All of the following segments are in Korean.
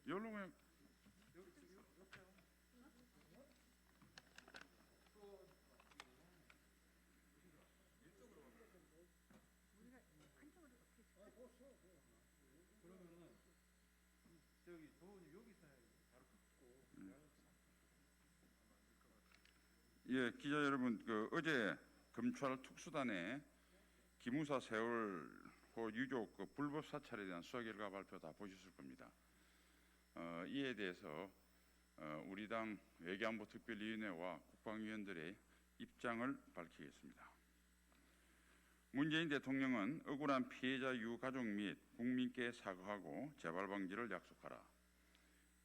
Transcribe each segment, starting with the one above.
연롱에 저기 도원이 여기서 바로 붙고. 예, 기자 여러분, 어제 검찰 특수단의 기무사 세월호 유족 불법 사찰에 대한 수사 결과 발표 다 보셨을 겁니다. 이에 대해서 우리 당 외교안보 특별위원회와 국방위원들의 입장을 밝히겠습니다. 문재인 대통령은 억울한 피해자 유가족 및 국민께 사과하고 재발 방지를 약속하라.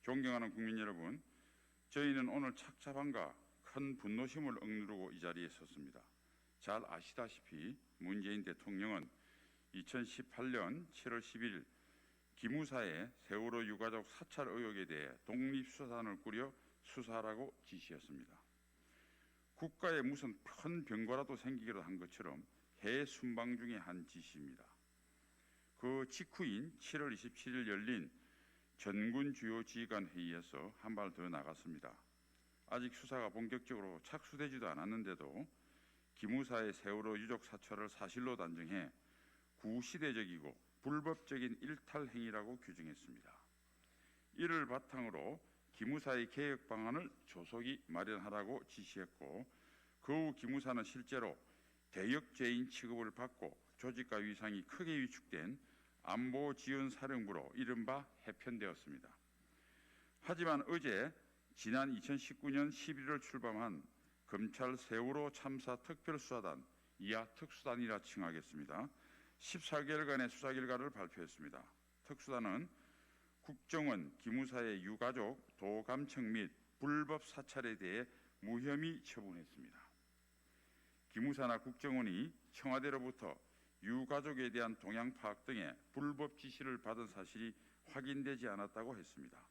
존경하는 국민 여러분, 저희는 오늘 착잡함과 큰 분노심을 억누르고 이 자리에 섰습니다. 잘 아시다시피 문재인 대통령은 2018년 7월 10일 기무사의 세월호 유가족 사찰 의혹에 대해 독립수사단을 꾸려 수사하라고 지시했습니다. 국가에 무슨 큰 병과라도 생기기로 한 것처럼 해외 순방 중에 한 지시입니다. 그 직후인 7월 27일 열린 전군 주요 지휘관 회의에서 한 발 더 나갔습니다. 아직 수사가 본격적으로 착수되지도 않았는데도 기무사의 세월호 유족 사찰을 사실로 단정해 구시대적이고 불법적인 일탈 행위라고 규정했습니다. 이를 바탕으로 기무사의 개혁 방안을 조속히 마련하라고 지시했고, 그 후 기무사는 실제로 대역죄인 취급을 받고 조직과 위상이 크게 위축된 안보지원사령부로 이른바 해편되었습니다. 하지만 어제 지난 2019년 11월 출범한 검찰 세월호 참사 특별수사단, 이하 특수단이라 칭하겠습니다. 14개월간의 수사 결과를 발표했습니다. 특수단은 국정원, 기무사의 유가족, 도감청 및 불법 사찰에 대해 무혐의 처분했습니다. 기무사나 국정원이 청와대로부터 유가족에 대한 동향 파악 등의 불법 지시를 받은 사실이 확인되지 않았다고 했습니다.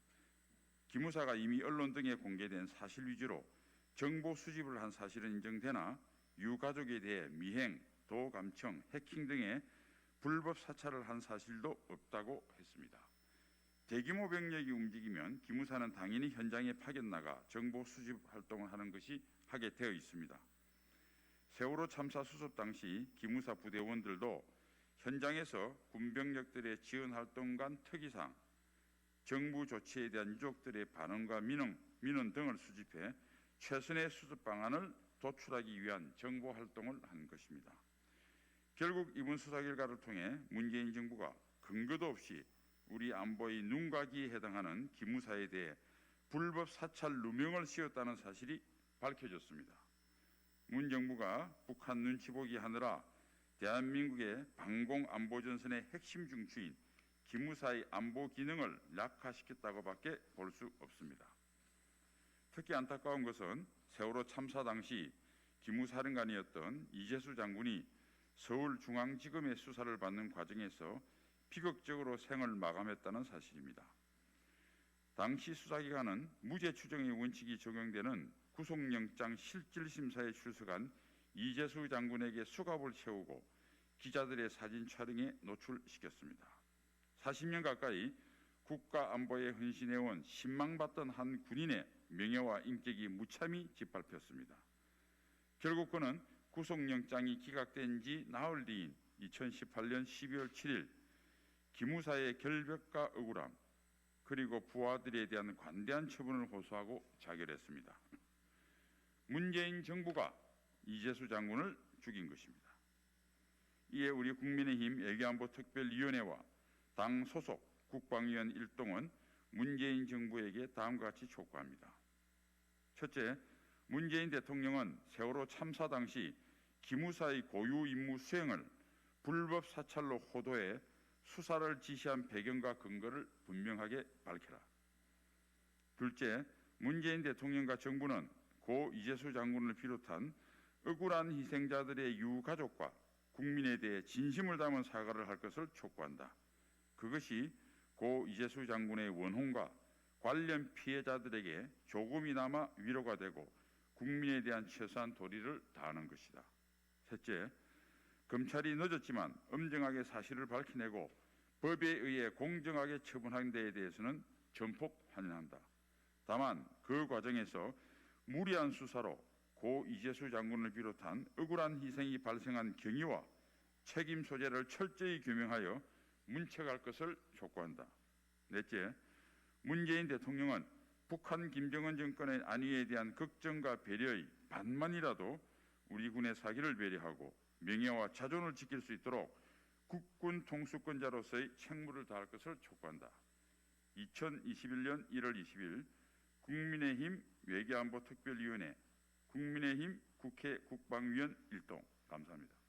기무사가 이미 언론 등에 공개된 사실 위주로 정보 수집을 한 사실은 인정되나 유가족에 대해 미행, 도감청, 해킹 등의 불법 사찰을 한 사실도 없다고 했습니다. 대규모 병력이 움직이면 기무사는 당연히 현장에 파견 나가 정보 수집 활동을 하는 것이 하게 되어 있습니다. 세월호 참사 수습 당시 기무사 부대원들도 현장에서 군병력들의 지원 활동 간 특이사항, 정부 조치에 대한 유족들의 반응과 민원 등을 수집해 최선의 수습 방안을 도출하기 위한 정보 활동을 한 것입니다. 결국 이번 수사 결과를 통해 문재인 정부가 근거도 없이 우리 안보의 눈과 귀에 해당하는 기무사에 대해 불법 사찰 누명을 씌웠다는 사실이 밝혀졌습니다. 문 정부가 북한 눈치 보기 하느라 대한민국의 방공 안보 전선의 핵심 중추인 기무사의 안보 기능을 약화시켰다고밖에 볼 수 없습니다. 특히 안타까운 것은 세월호 참사 당시 기무사령관이었던 이재수 장군이 서울중앙지검의 수사를 받는 과정에서 비극적으로 생을 마감했다는 사실입니다. 당시 수사기관은 무죄 추정의 원칙이 적용되는 구속영장 실질심사에 출석한 이재수 장군에게 수갑을 채우고 기자들의 사진 촬영에 노출시켰습니다. 40년 가까이 국가 안보에 헌신해온 신망받던 한 군인의 명예와 인격이 무참히 짓밟혔습니다. 결국 그는 구속영장이 기각된 지 나흘 뒤인 2018년 12월 7일 기무사의 결백과 억울함 그리고 부하들에 대한 관대한 처분을 호소하고 자결했습니다. 문재인 정부가 이재수 장군을 죽인 것입니다. 이에 우리 국민의힘 외교안보 특별위원회와 당 소속 국방위원 일동은 문재인 정부에게 다음과 같이 촉구합니다. 첫째, 문재인 대통령은 세월호 참사 당시 기무사의 고유 임무 수행을 불법 사찰로 호도해 수사를 지시한 배경과 근거를 분명하게 밝혀라. 둘째, 문재인 대통령과 정부는 고 이재수 장군을 비롯한 억울한 희생자들의 유가족과 국민에 대해 진심을 담은 사과를 할 것을 촉구한다. 그것이 고 이재수 장군의 원혼과 관련 피해자들에게 조금이나마 위로가 되고 국민에 대한 최소한 도리를 다하는 것이다. 셋째, 검찰이 늦었지만 엄정하게 사실을 밝혀내고 법에 의해 공정하게 처분한 데에 대해서는 전폭 환영한다. 다만 그 과정에서 무리한 수사로 고 이재수 장군을 비롯한 억울한 희생이 발생한 경위와 책임 소재를 철저히 규명하여 문책할 것을 촉구한다. 넷째, 문재인 대통령은 북한 김정은 정권의 안위에 대한 걱정과 배려의 반만이라도 우리 군의 사기를 배려하고 명예와 자존을 지킬 수 있도록 국군 통수권자로서의 책무를 다할 것을 촉구한다. 2021년 1월 20일 국민의힘 외교안보특별위원회 국민의힘 국회 국방위원 일동. 감사합니다.